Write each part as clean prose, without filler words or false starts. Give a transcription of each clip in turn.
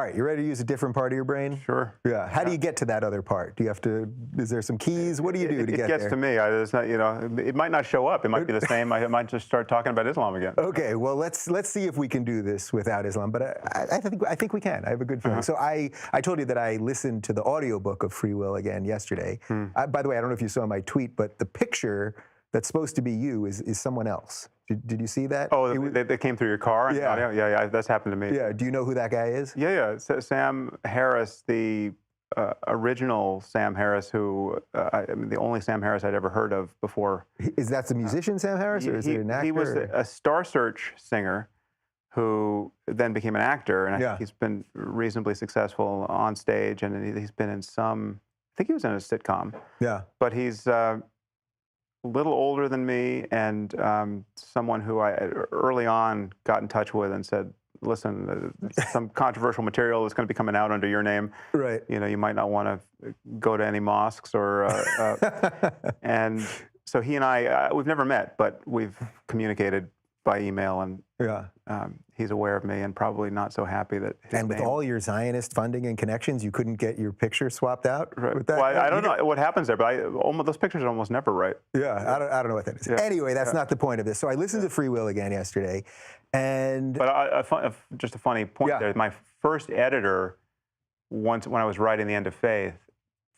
right, you ready to use a different part of your brain? Sure. Yeah. How do you get to that other part? Do you have to, is there some keys? What do you do to get there? It gets to me. It's not, it might not show up. It might be the same. I might just start talking about Islam again. Okay, well, let's see if we can do this without Islam, but I think we can. I have a good feeling. So I told you that I listened to the audiobook of Free Will again yesterday. By the way, I don't know if you saw my tweet, but the picture that's supposed to be you is someone else. Did you see that? Oh, they came through your car? Yeah. Yeah, that's happened to me. Yeah, do you know who that guy is? Yeah. Sam Harris, the original Sam Harris, who, the only Sam Harris I'd ever heard of before. Is that the musician Sam Harris, or is it an actor? He was a Star Search singer who then became an actor, and I think he's been reasonably successful on stage, and he's been in some, I think he was in a sitcom. Yeah. But he's a little older than me, and someone who I early on got in touch with and said, listen, some controversial material is going to be coming out under your name. Right. You might not want to go to any mosques or, and so he and I, we've never met, but we've communicated by email, and he's aware of me and probably not so happy that his And with all your Zionist funding and connections, you couldn't get your picture swapped out with that? Well, I don't know what happens there, but those pictures are almost never right. Yeah, I don't know what that is. Yeah. Anyway, that's not the point of this. So I listened to Free Will again yesterday, and... But just a funny point there. My first editor, when I was writing The End of Faith,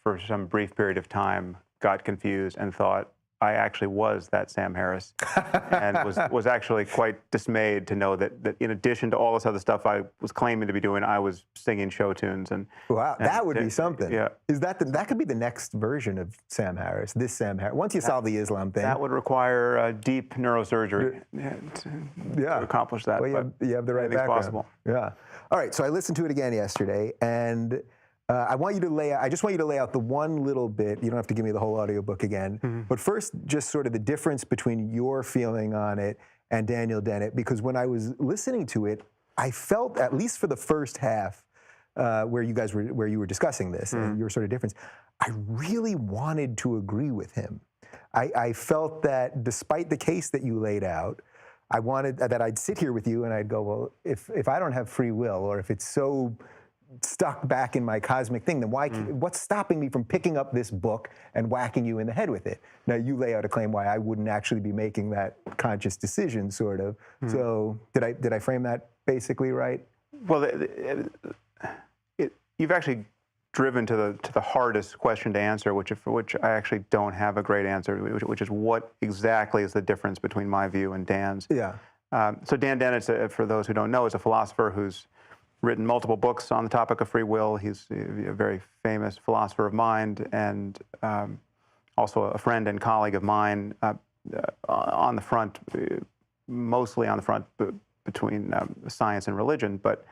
for some brief period of time, got confused and thought I actually was that Sam Harris, and was actually quite dismayed to know that in addition to all this other stuff I was claiming to be doing, I was singing show tunes. And wow, that would be something. Yeah. Is that could be the next version of Sam Harris, this Sam Harris, once you solve the Islam thing. That would require deep neurosurgery to accomplish that. Well, you have the right background. Possible. Yeah. All right, so I listened to it again yesterday, and I just want you to lay out the one little bit. You don't have to give me the whole audiobook again. But first, just sort of the difference between your feeling on it and Daniel Dennett, because when I was listening to it, I felt, at least for the first half, where you were discussing this and your sort of difference, I really wanted to agree with him. I felt that despite the case that you laid out, I wanted that I'd sit here with you and I'd go, well, if I don't have free will, or if it's so stuck back in my cosmic thing, then what's stopping me from picking up this book and whacking you in the head with it? Now, you lay out a claim why I wouldn't actually be making that conscious decision, sort of. So did I frame that basically right? Well, you've actually driven to the hardest question to answer, for which I actually don't have a great answer, which is what exactly is the difference between my view and Dan's. Yeah. So Dan Dennett, for those who don't know, is a philosopher who's written multiple books on the topic of free will. He's a very famous philosopher of mind, and also a friend and colleague of mine on the front, mostly on the front between science and religion. But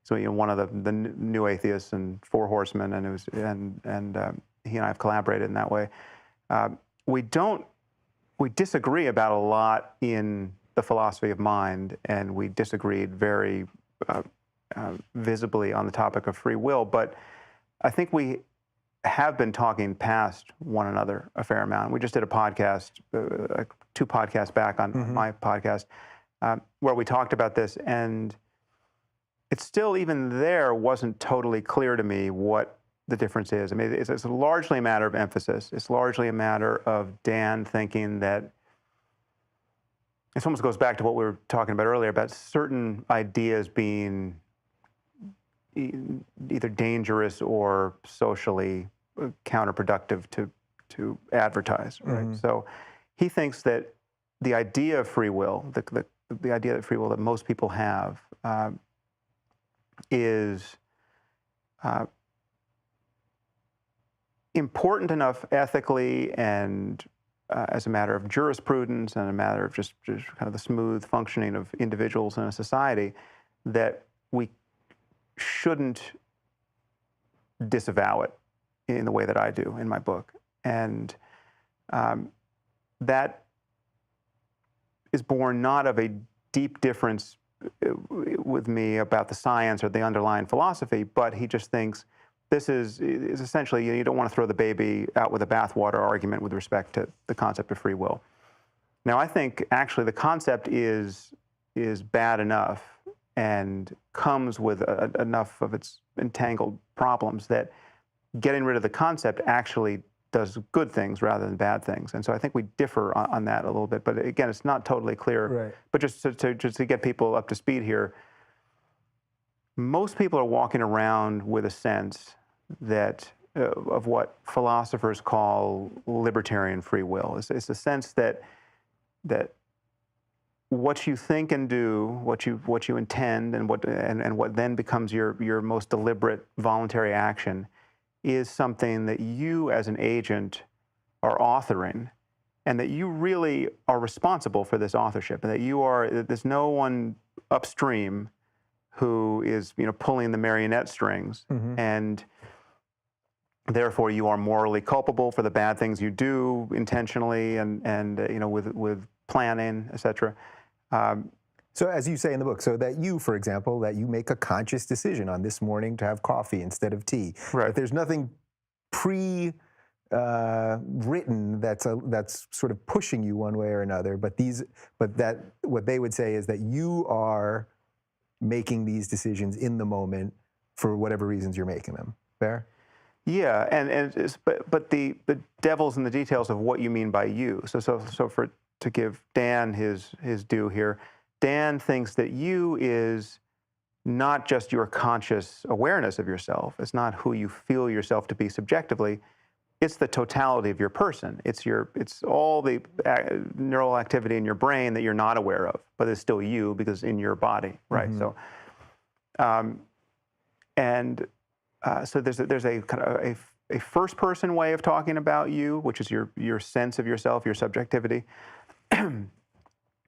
so one of the new atheists and Four Horsemen, and he and I have collaborated in that way. We disagree about a lot in the philosophy of mind, and we disagreed very visibly on the topic of free will, but I think we have been talking past one another a fair amount. We just did a podcast, 2 podcasts back on my podcast, where we talked about this, and it still, even there, wasn't totally clear to me what the difference is. I mean, it's largely a matter of emphasis. It's largely a matter of Dan thinking that, this almost goes back to what we were talking about earlier, about certain ideas being either dangerous or socially counterproductive to advertise, right? So he thinks that the idea of free will, the idea of free will that most people have, is important enough ethically and as a matter of jurisprudence and a matter of just kind of the smooth functioning of individuals in a society, that we shouldn't disavow it in the way that I do in my book. And that is born not of a deep difference with me about the science or the underlying philosophy, but he just thinks this is essentially, you don't want to throw the baby out with the bathwater argument with respect to the concept of free will. Now, I think actually the concept is bad enough and comes with enough of its entangled problems that getting rid of the concept actually does good things rather than bad things. And so I think we differ on that a little bit. But again, it's not totally clear. Right. But just to get people up to speed here, most people are walking around with a sense that of what philosophers call libertarian free will. It's a sense that what you think and do, what you intend, and what then becomes your most deliberate voluntary action is something that you as an agent are authoring, and that you really are responsible for this authorship, and that there's no one upstream who is pulling the marionette strings, and therefore you are morally culpable for the bad things you do intentionally and with planning, etc. So as you say in the book, so that you, for example, that you make a conscious decision on this morning to have coffee instead of tea. Right. That there's nothing written that's sort of pushing you one way or another, but that what they would say is that you are making these decisions in the moment for whatever reasons you're making them. Fair? Yeah, but the devil's in the details of what you mean by you. So to give Dan his due here, Dan thinks that you is not just your conscious awareness of yourself. It's not who you feel yourself to be subjectively. It's the totality of your person. It's all the neural activity in your brain that you're not aware of, but it's still you because in your body, right? So, so there's a kind of a first person way of talking about you, which is your sense of yourself, your subjectivity.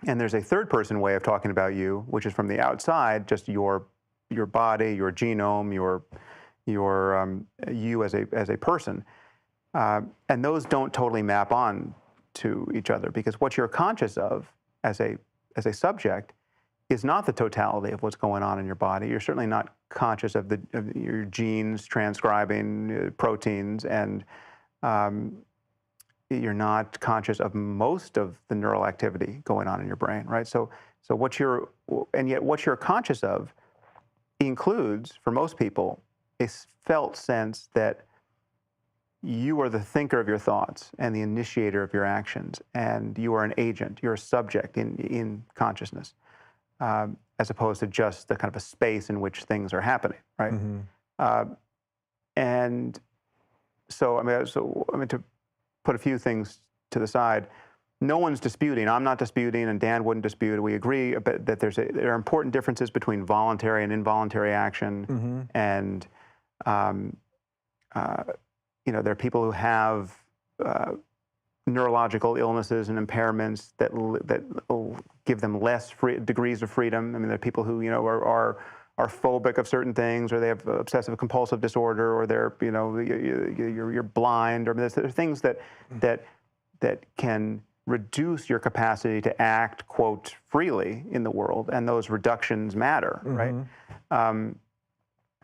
And there's a third person way of talking about you, which is from the outside, just your body, your genome, your you as a person. And those don't totally map on to each other, because what you're conscious of as a subject is not the totality of what's going on in your body. You're certainly not conscious of your genes transcribing proteins, and you're not conscious of most of the neural activity going on in your brain, right? So what you're conscious of includes, for most people, a felt sense that you are the thinker of your thoughts and the initiator of your actions, and you are an agent, you're a subject in consciousness, as opposed to just the kind of a space in which things are happening, right? And so, I mean, to put a few things to the side, no one's disputing, I'm not disputing, and Dan wouldn't dispute, we agree that there are important differences between voluntary and involuntary action, and there are people who have neurological illnesses and impairments that will give them less degrees of freedom. I mean, there are people who are phobic of certain things, or they have obsessive compulsive disorder, or they're you're blind, or there are things that can reduce your capacity to act, quote, freely in the world, and those reductions matter, right?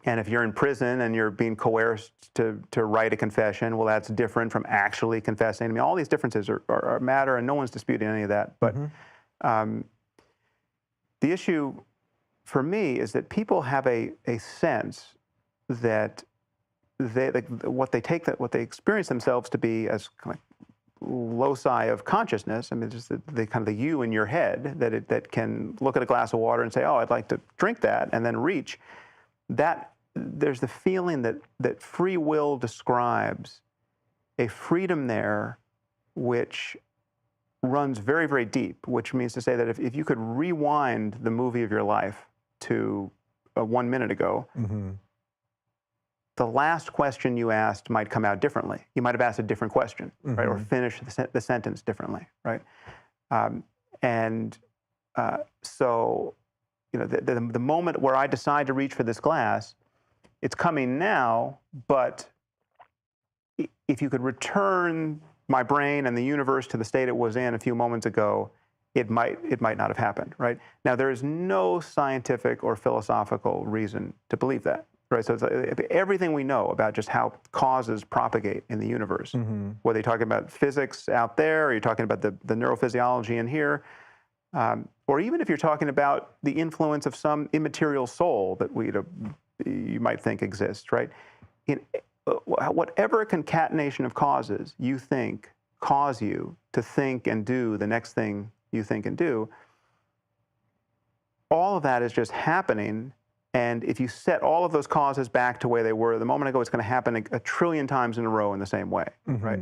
And if you're in prison and you're being coerced to write a confession, well, that's different from actually confessing. I mean, all these differences are matter, and no one's disputing any of that. But the issue for me is that people have a sense that what they experience themselves to be as kind of loci of consciousness. I mean, just the kind of the you in your head that can look at a glass of water and say, "Oh, I'd like to drink that," and then reach. That there's the feeling that free will describes a freedom there which runs very, very deep, which means to say that if you could rewind the movie of your life to 1 minute ago, the last question you asked might come out differently. You might have asked a different question, right, or finished the sentence differently, right? So the moment where I decide to reach for this glass, it's coming now, but if you could return my brain and the universe to the state it was in a few moments ago, it might not have happened, right? Now, there is no scientific or philosophical reason to believe that, right? So it's everything we know about just how causes propagate in the universe, whether you're talking about physics out there, or you're talking about the neurophysiology in here, or even if you're talking about the influence of some immaterial soul that you might think exists, right? Whatever concatenation of causes you think cause you to think and do the next thing you think and do, all of that is just happening. And if you set all of those causes back to where they were the moment ago, it's going to happen a trillion times in a row in the same way, right?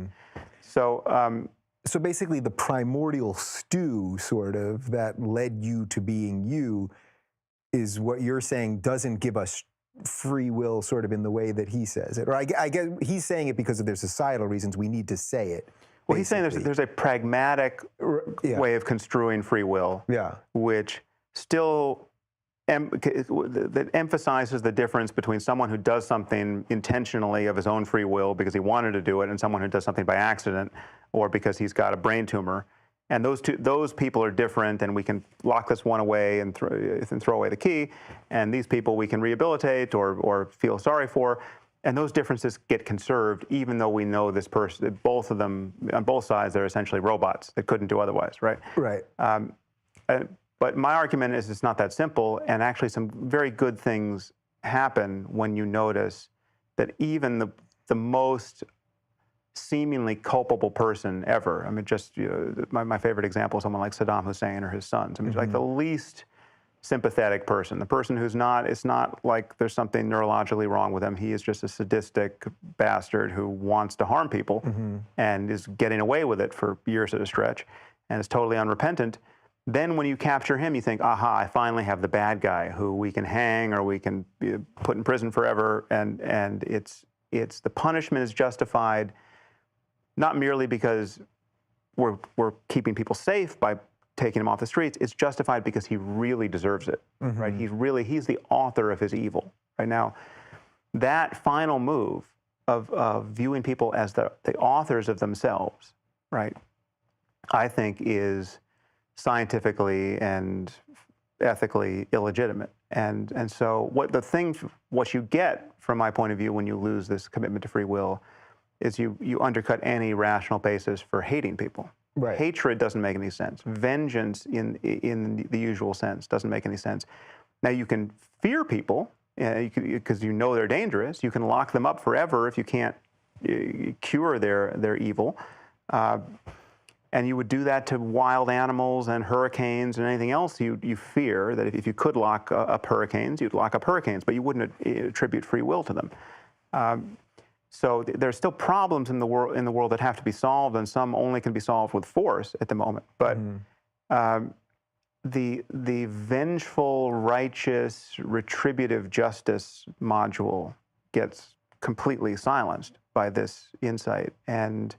So, so basically, the primordial stew, sort of, that led you to being you, is what you're saying doesn't give us free will, sort of in the way that he says it. Or I guess he's saying it because of their societal reasons. We need to say it. Well, he's saying there's a pragmatic way of construing free will, which still that emphasizes the difference between someone who does something intentionally of his own free will because he wanted to do it, and someone who does something by accident or because he's got a brain tumor. And those people are different, and we can lock this one away and throw away the key. And these people we can rehabilitate or feel sorry for. And those differences get conserved, even though we know this person, both of them, on both sides, they're essentially robots that couldn't do otherwise, right? Right. But my argument is it's not that simple, and actually some very good things happen when you notice that even the most seemingly culpable person ever, I mean, just my favorite example is someone like Saddam Hussein or his sons. I mean, like the least sympathetic person, the person who's not, it's not like there's something neurologically wrong with him. He is just a sadistic bastard who wants to harm people and is getting away with it for years at a stretch and is totally unrepentant. Then when you capture him, you think, aha, I finally have the bad guy who we can hang or we can put in prison forever. And it's the punishment is justified not merely because we're keeping people safe by taking him off the streets. It's justified because he really deserves it, right? He's the author of his evil. Right now, that final move of viewing people as the authors of themselves, right, I think is scientifically and ethically illegitimate. And so what you get from my point of view when you lose this commitment to free will is you undercut any rational basis for hating people. Right. Hatred doesn't make any sense. Vengeance in the usual sense doesn't make any sense. Now you can fear people because you know they're dangerous. You can lock them up forever if you can't cure their evil. And you would do that to wild animals and hurricanes and anything else you fear, that if you could lock up hurricanes, you'd lock up hurricanes, but you wouldn't attribute free will to them. So there's still problems in the world that have to be solved, and some only can be solved with force at the moment. But the vengeful, righteous, retributive justice module gets completely silenced by this insight. And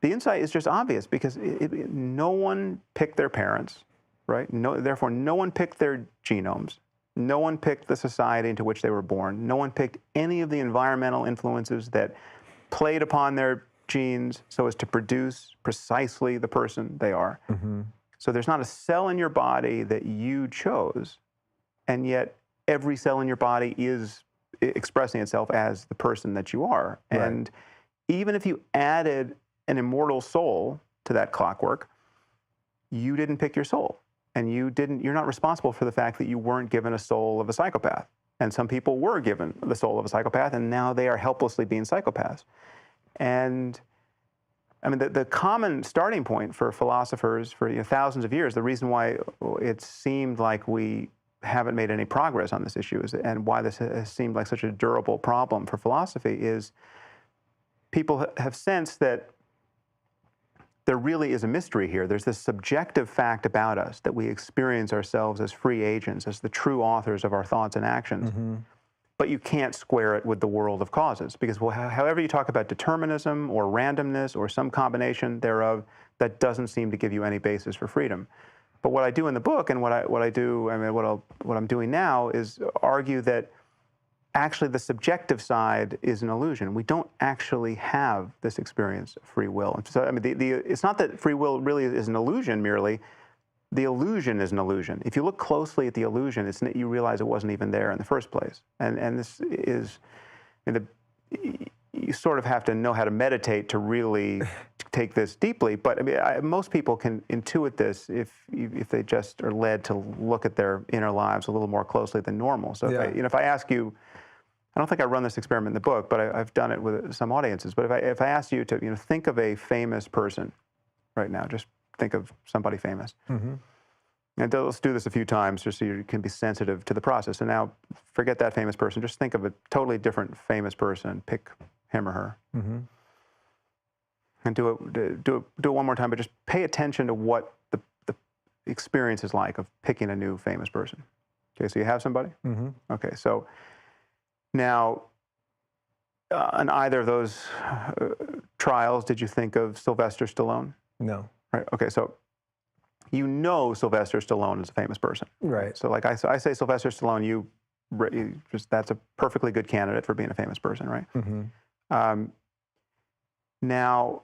the insight is just obvious because no one picked their parents, right? Therefore, no one picked their genomes. No one picked the society into which they were born. No one picked any of the environmental influences that played upon their genes so as to produce precisely the person they are. So there's not a cell in your body that you chose, and yet every cell in your body is expressing itself as the person that you are. Right. And even if you added an immortal soul to that clockwork, you didn't pick your soul. And you're not responsible for the fact that you weren't given a soul of a psychopath. And some people were given the soul of a psychopath, and now they are helplessly being psychopaths. And I mean, the common starting point for philosophers for thousands of years, the reason why it seemed like we haven't made any progress on this issue and why this has seemed like such a durable problem for philosophy is people have sensed that there really is a mystery here. There's this subjective fact about us that we experience ourselves as free agents, as the true authors of our thoughts and actions. But you can't square it with the world of causes because however you talk about determinism or randomness or some combination thereof, that doesn't seem to give you any basis for freedom. But what I do in the book and what I'm doing now is argue that actually the subjective side is an illusion. We don't actually have this experience of free will. So I mean, it's not that free will really is an illusion merely. The illusion is an illusion. If you look closely at the illusion, you realize it wasn't even there in the first place. And this is, you sort of have to know how to meditate to really take this deeply. But I mean, most people can intuit this if they just are led to look at their inner lives a little more closely than normal. So if I ask you, I don't think I run this experiment in the book, but I've done it with some audiences. But if I ask you to think of a famous person right now, just think of somebody famous. Mm-hmm. And let's do this a few times just so you can be sensitive to the process. And now forget that famous person. Just think of a totally different famous person. Pick him or her. Mm-hmm. And do it one more time, but just pay attention to what the experience is like of picking a new famous person. Okay, so you have somebody? Mm-hmm. Okay, so now on either of those trials, did you think of Sylvester Stallone? No. Right, okay, so you know Sylvester Stallone is a famous person. Right. So like I say Sylvester Stallone, you that's a perfectly good candidate for being a famous person, right? Mm-hmm. Now,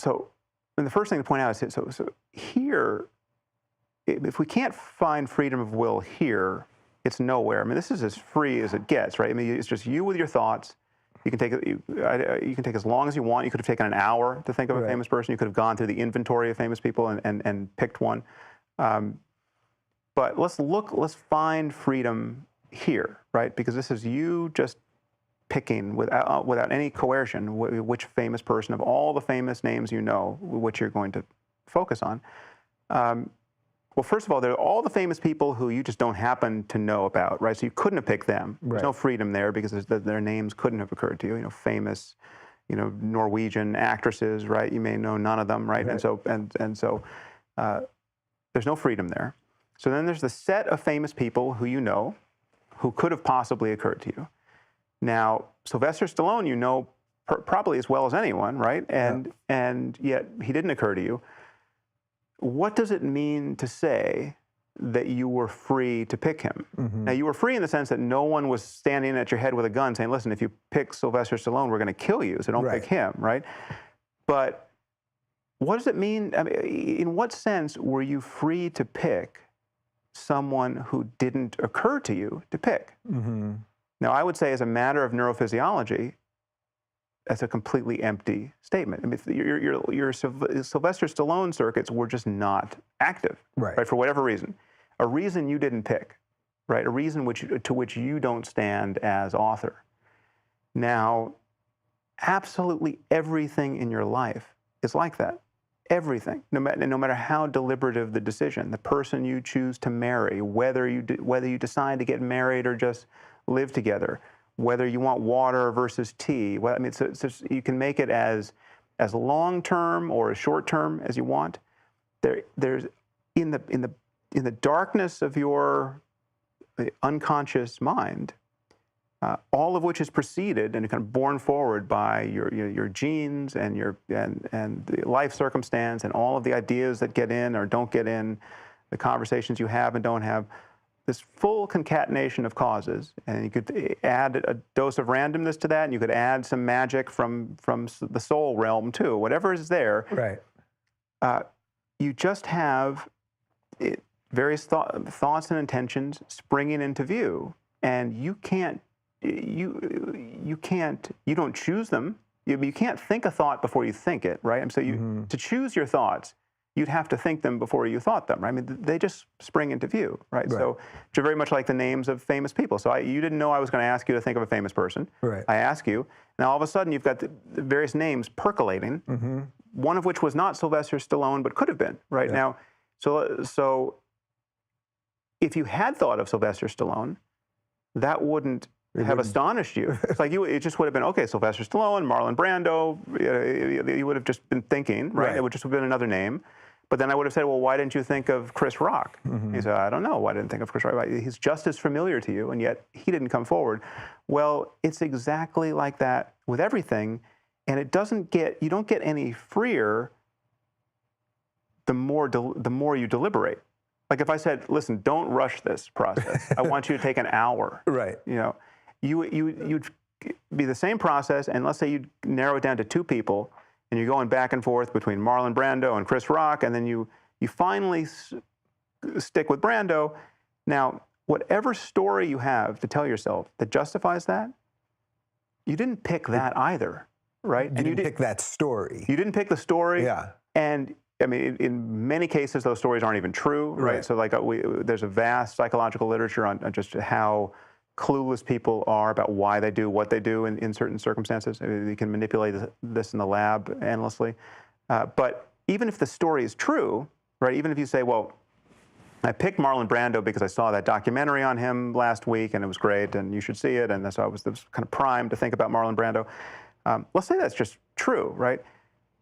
and the first thing to point out is, so here, if we can't find freedom of will here, it's nowhere. I mean, this is as free as it gets, right? I mean, it's just you with your thoughts. You can take as long as you want. You could have taken an hour to think of a famous person. You could have gone through the inventory of famous people and picked one. But let's find freedom here, right? Because this is you just picking without any coercion which famous person of all the famous names you know, which you're going to focus on. Well, first of all, there are all the famous people who you just don't happen to know about, right? So you couldn't have picked them. There's no freedom there because their names couldn't have occurred to you. You know, famous, Norwegian actresses, right? You may know none of them, right? And so there's no freedom there. So then there's the set of famous people who you know, who could have possibly occurred to you. Now, Sylvester Stallone, you know probably as well as anyone, right? And yet he didn't occur to you. What does it mean to say that you were free to pick him? Mm-hmm. Now, you were free in the sense that no one was standing at your head with a gun saying, listen, if you pick Sylvester Stallone, we're going to kill you, so don't pick him, right? But what does it mean? I mean, in what sense were you free to pick someone who didn't occur to you to pick? Mm-hmm. Now, I would say as a matter of neurophysiology, that's a completely empty statement. I mean, your Sylvester Stallone circuits were just not active, right? For whatever reason. A reason you didn't pick, right? A reason to which you don't stand as author. Now, absolutely everything in your life is like that. Everything, no matter how deliberative the decision, the person you choose to marry, whether you decide to get married or just live together, whether you want water versus tea. Well, I mean, so you can make it as long-term or as short-term as you want. There's in the darkness of your unconscious mind, all of which is preceded and kind of borne forward by your genes and the life circumstance and all of the ideas that get in or don't get in, the conversations you have and don't have. This full concatenation of causes, and you could add a dose of randomness to that, and you could add some magic from the soul realm too. Whatever is there, right? You just have various thoughts and intentions springing into view, and you don't choose them. You can't think a thought before you think it, right? And so to choose your thoughts, you'd have to think them before you thought them, right? I mean, they just spring into view, right? So you're very much like the names of famous people. So you didn't know I was going to ask you to think of a famous person. Right. I ask you. Now, all of a sudden, you've got the various names percolating, one of which was not Sylvester Stallone, but could have been, right? Now, so if you had thought of Sylvester Stallone, that wouldn't have astonished you. It's like it just would have been, okay, Sylvester Stallone, Marlon Brando, you would have just been thinking, right? It would just have been another name. But then I would have said, well, why didn't you think of Chris Rock? He said, I don't know why I didn't think of Chris Rock. He's just as familiar to you, and yet he didn't come forward. Well, it's exactly like that with everything, and you don't get any freer the more you deliberate. Like if I said, listen, don't rush this process. I want you to take an hour. Right. You'd be the same process, and let's say you narrow it down to two people, and you're going back and forth between Marlon Brando and Chris Rock, and then you finally stick with Brando. Now, whatever story you have to tell yourself that justifies that, you didn't pick that either, right? You didn't pick that story. You didn't pick the story. Yeah. And I mean, in many cases, those stories aren't even true, right? So like there's a vast psychological literature on just how clueless people are about why they do what they do in certain circumstances. You can manipulate this in the lab endlessly. But even if the story is true, right, even if you say, well, I picked Marlon Brando because I saw that documentary on him last week and it was great and you should see it, and so I was kind of primed to think about Marlon Brando. Let's say that's just true, right?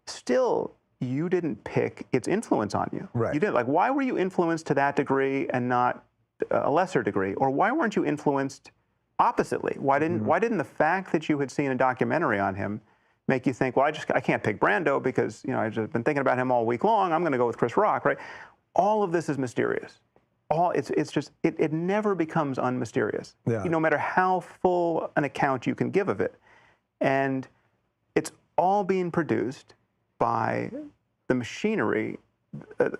Still, you didn't pick its influence on you. Right. You didn't. Like, why were you influenced to that degree and not a lesser degree? Or why weren't you influenced oppositely? Why didn't the fact that you had seen a documentary on him make you think, well, I can't pick Brando because, you know, I've just been thinking about him all week long. I'm going to go with Chris Rock, right? All of this is mysterious. It never becomes unmysterious. Yeah. No matter how full an account you can give of it. And it's all being produced by the machinery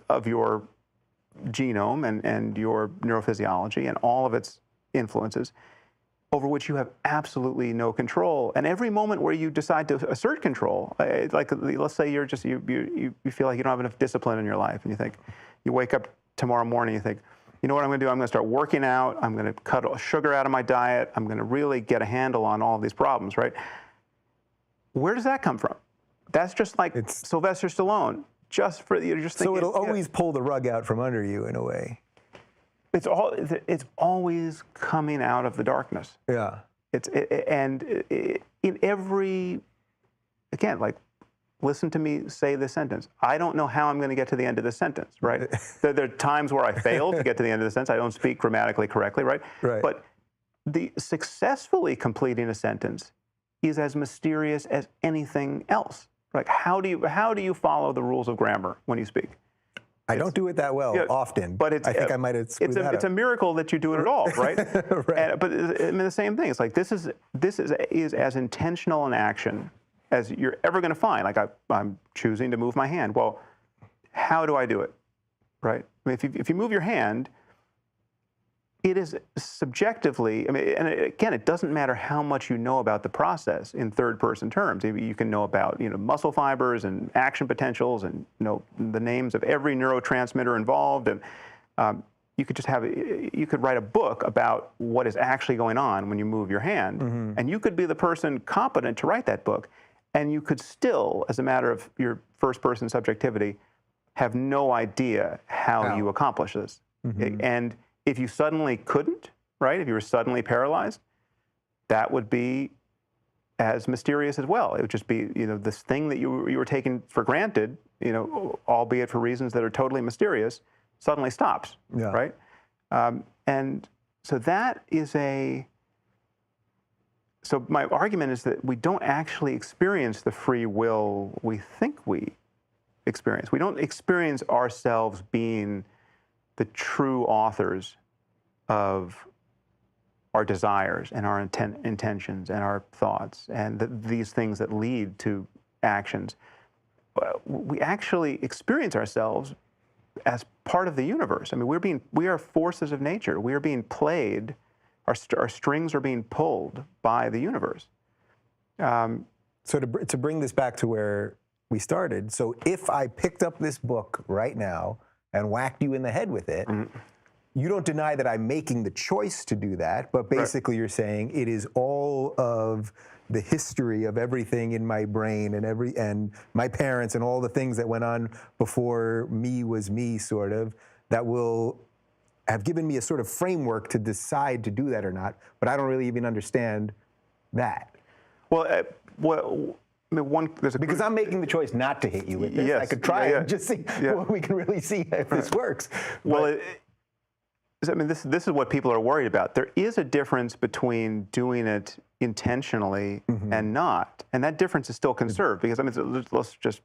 of your genome and your neurophysiology and all of its influences, over which you have absolutely no control. And every moment where you decide to assert control, like let's say you feel like you don't have enough discipline in your life, and you wake up tomorrow morning, you think, you know what I'm going to do? I'm going to start working out. I'm going to cut sugar out of my diet. I'm going to really get a handle on all of these problems, right? Where does that come from? That's just like Sylvester Stallone. You're just thinking. So it'll always pull the rug out from under you in a way. It's always coming out of the darkness. Yeah. In every, again, like, listen to me say this sentence. I don't know how I'm going to get to the end of this sentence, right? There are times where I fail to get to the end of the sentence. I don't speak grammatically correctly, right? Right. But the successfully completing a sentence is as mysterious as anything else. Like, how do you follow the rules of grammar when you speak? I don't do it that well often, but I think I might have screwed that up. It's a miracle that you do it at all, right? Right. But I mean, the same thing. It's like this is as intentional an action as you're ever going to find. Like I'm choosing to move my hand. Well, how do I do it, right? I mean, if you move your hand, it is subjectively, I mean, and again, it doesn't matter how much you know about the process in third-person terms. You can know about, muscle fibers and action potentials and, the names of every neurotransmitter involved. And you could write a book about what is actually going on when you move your hand. Mm-hmm. And you could be the person competent to write that book. And you could still, as a matter of your first-person subjectivity, have no idea how you accomplish this. Mm-hmm. And if you suddenly couldn't, right? If you were suddenly paralyzed, that would be as mysterious as well. It would just be, this thing that you were taking for granted, albeit for reasons that are totally mysterious, suddenly stops, right? And so that is so my argument is that we don't actually experience the free will we think we experience. We don't experience ourselves being the true authors of our desires and our intentions and our thoughts and these things that lead to actions. We actually experience ourselves as part of the universe. I mean, we are forces of nature. We are being played. Our strings are being pulled by the universe. So to bring this back to where we started, so if I picked up this book right now and whacked you in the head with it, you don't deny that I'm making the choice to do that, but basically you're saying it is all of the history of everything in my brain and my parents and all the things that went on before me was me, sort of, that will have given me a sort of framework to decide to do that or not, but I don't really even understand that. Because I'm making the choice not to hit you with this. Yes. I could try and just see what we can really see if this works. Well, this is what people are worried about. There is a difference between doing it intentionally and not, and that difference is still conserved. Because let's just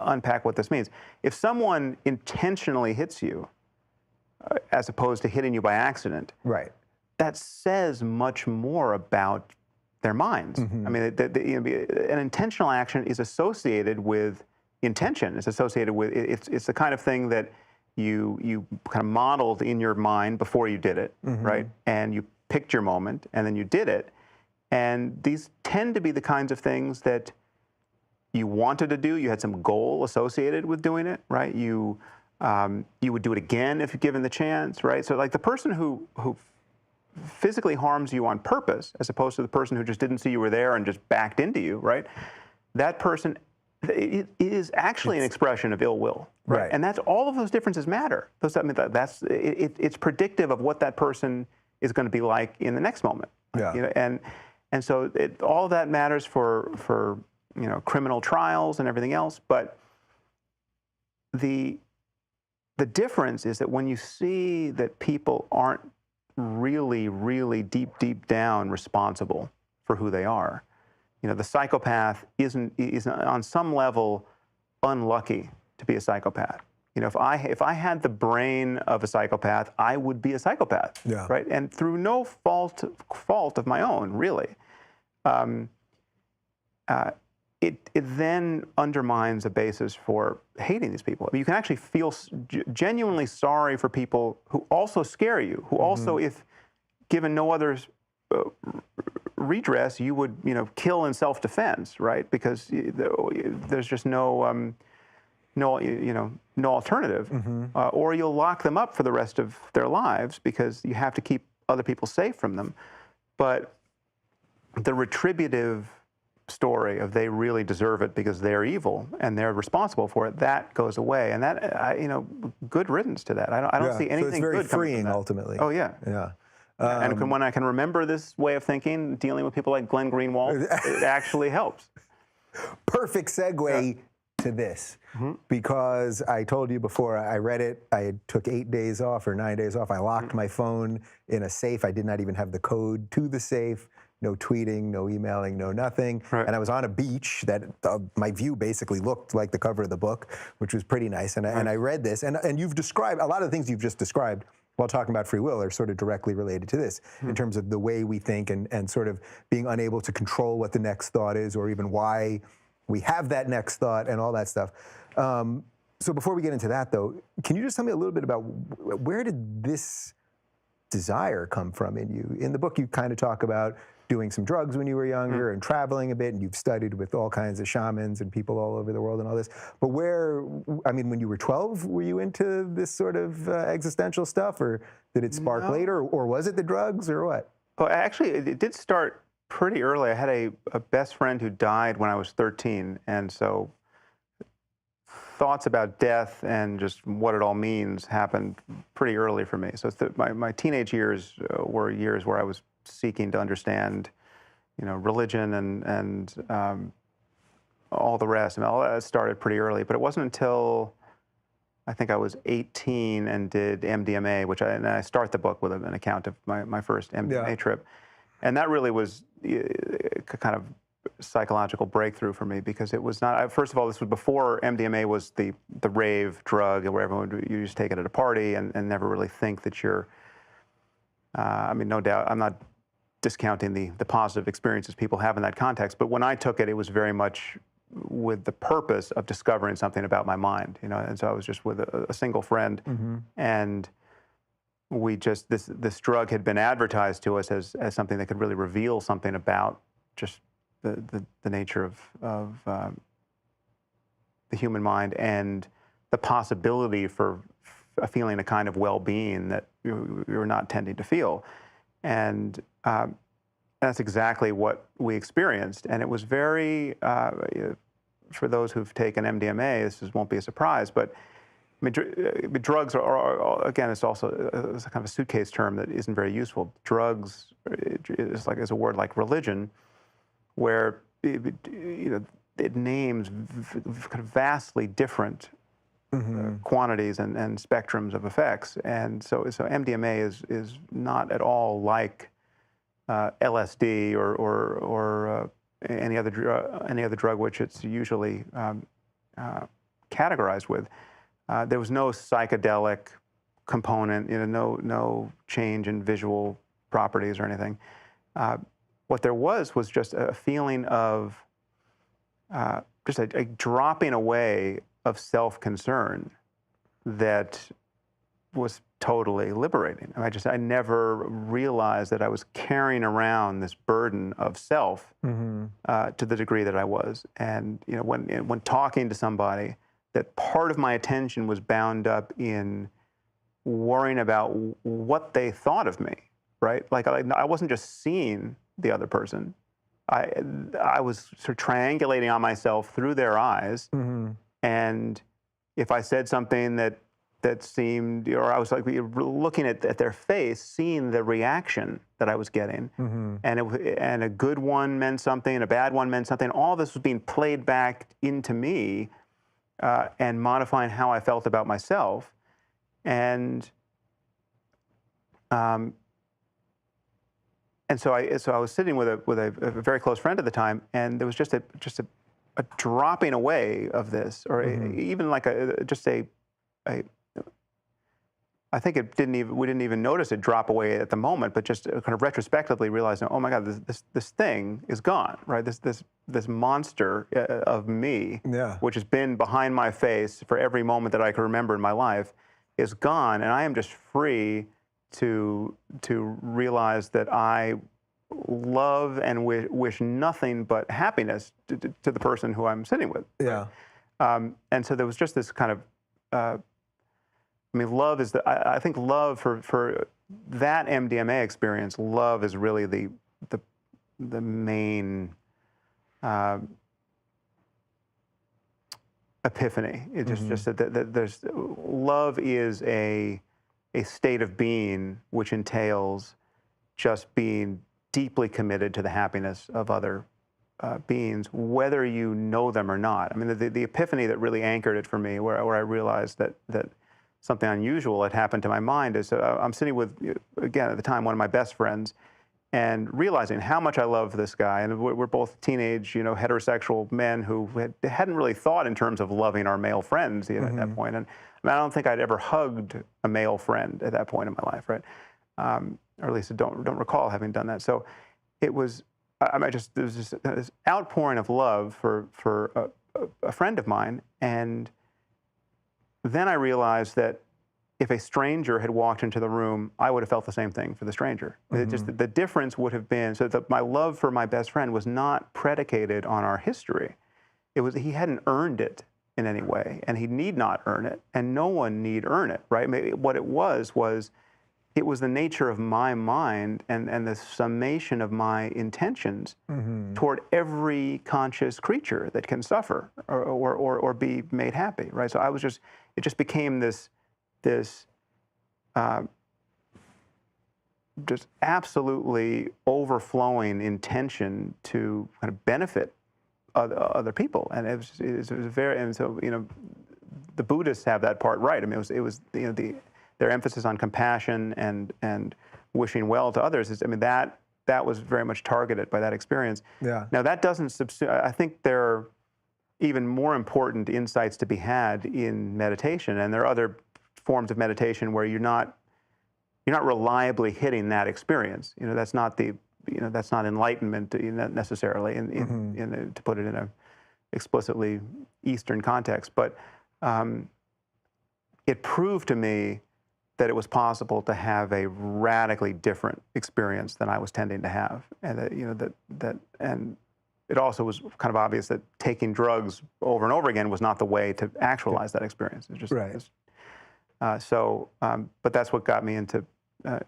unpack what this means. If someone intentionally hits you, as opposed to hitting you by accident, right, that says much more about their minds. I mean, an intentional action is associated with intention. It's associated with it's the kind of thing that you kind of modeled in your mind before you did it, right? And you picked your moment, and then you did it. And these tend to be the kinds of things that you wanted to do. You had some goal associated with doing it, right? You would do it again if given the chance, right? So like the person who physically harms you on purpose, as opposed to the person who just didn't see you were there and just backed into you, right? That person it is actually an expression of ill will, right? And that's all of those differences matter. It's predictive of what that person is going to be like in the next moment. Yeah. You know, and so all of that matters for criminal trials and everything else. But the difference is that when you see that people aren't really, really deep down responsible for who they are, the psychopath is on some level unlucky to be a psychopath. If I had the brain of a psychopath, I would be a psychopath, right? And through no fault of my own, really. It then undermines a basis for hating these people. I mean, you can actually feel genuinely sorry for people who also scare you, who also, if given no other redress, you would, kill in self-defense, right? Because there's just no alternative, or you'll lock them up for the rest of their lives because you have to keep other people safe from them. But the retributive story of they really deserve it because they're evil and they're responsible for it, that goes away, and that good riddance to that. I don't see anything so it's very good coming freeing from that. ultimately. Oh yeah. And when I can remember this way of thinking, dealing with people like Glenn Greenwald, it actually helps. Perfect segue to this, because I told you before I read it, I took 8 days off or 9 days off. I locked my phone in a safe. I did not even have the code to the safe. No tweeting, no emailing, no nothing. Right. And I was on a beach that my view basically looked like the cover of the book, which was pretty nice. And I read this, and you've described, a lot of the things you've just described while talking about free will are sort of directly related to this, in terms of the way we think and sort of being unable to control what the next thought is, or even why we have that next thought and all that stuff. So before we get into that, though, can you just tell me a little bit about where did this desire come from in you? In the book, you kind of talk about doing some drugs when you were younger and traveling a bit, and you've studied with all kinds of shamans and people all over the world and all this. But when you were 12, were you into this sort of existential stuff, or did it spark later, or was it the drugs, or what? Well, actually, it did start pretty early. I had a best friend who died when I was 13, and so thoughts about death and just what it all means happened pretty early for me. So my teenage years were years where I was seeking to understand, religion and all the rest. I mean, all that started pretty early, but it wasn't until I think I was 18 and did MDMA, and I start the book with an account of my first MDMA trip. And that really was kind of psychological breakthrough for me, because it was not, first of all, this was before MDMA was the rave drug where everyone, you just take it at a party and never really think that you're, no doubt, I'm not discounting the positive experiences people have in that context, but when I took it, it was very much with the purpose of discovering something about my mind, and so I was just with a single friend, and we just, this drug had been advertised to us as something that could really reveal something about just the nature of the human mind and the possibility for feeling a kind of well-being that you're not tending to feel. And that's exactly what we experienced. And it was very, for those who've taken MDMA, won't be a surprise, but drugs are, again, it's also a kind of a suitcase term that isn't very useful. Drugs is a word like religion, where it names kind of vastly different quantities and spectrums of effects, and so MDMA is not at all like LSD or any other drug which it's usually categorized with. There was no psychedelic component, no change in visual properties or anything. What there was just a feeling of just a dropping away of self-concern that was totally liberating. I never realized that I was carrying around this burden of self to the degree that I was. And when talking to somebody, that part of my attention was bound up in worrying about what they thought of me, right? Like I wasn't just seeing the other person. I was sort of triangulating on myself through their eyes, and if I said something that seemed, or I was like looking at their face, seeing the reaction that I was getting, and a good one meant something, and a bad one meant something. All this was being played back into me, and modifying how I felt about myself, and so I was sitting with a very close friend at the time, and there was just a dropping away of this, or even like I think we didn't even notice it drop away at the moment, but just kind of retrospectively realizing, oh my God, this thing is gone, right? This monster of me, which has been behind my face for every moment that I can remember in my life, is gone, and I am just free to realize that I love and wish nothing but happiness to the person who I'm sitting with. Yeah. And so there was just this kind of, love is I think love for that MDMA experience, love is really the main epiphany. It's just that there's love is a state of being which entails just being deeply committed to the happiness of other beings, whether you know them or not. I mean, the epiphany that really anchored it for me, where I realized that something unusual had happened to my mind, is I'm sitting with, again, at the time, one of my best friends, and realizing how much I love this guy. And we're both teenage, heterosexual men who hadn't really thought in terms of loving our male friends at that point. And I don't think I'd ever hugged a male friend at that point in my life, right? Or at least I don't recall having done that. So it was, there was just this outpouring of love for a friend of mine, and then I realized that if a stranger had walked into the room, I would have felt the same thing for the stranger. Just the difference would have been, so that my love for my best friend was not predicated on our history. It was, he hadn't earned it in any way, and he need not earn it, and no one need earn it, right? Maybe what it was it was the nature of my mind and the summation of my intentions toward every conscious creature that can suffer or be made happy, right? So it just became this just absolutely overflowing intention to kind of benefit other people, and it was very, and so the Buddhists have that part right. I mean, it was their emphasis on compassion and wishing well to others that was very much targeted by that experience. Yeah. Now that doesn't I think there are even more important insights to be had in meditation, and there are other forms of meditation where you're not reliably hitting that experience. That's not that's not enlightenment necessarily to put it in a explicitly Eastern context, but it proved to me that it was possible to have a radically different experience than I was tending to have, and and it also was kind of obvious that taking drugs over and over again was not the way to actualize that experience. It's just right. But that's what got me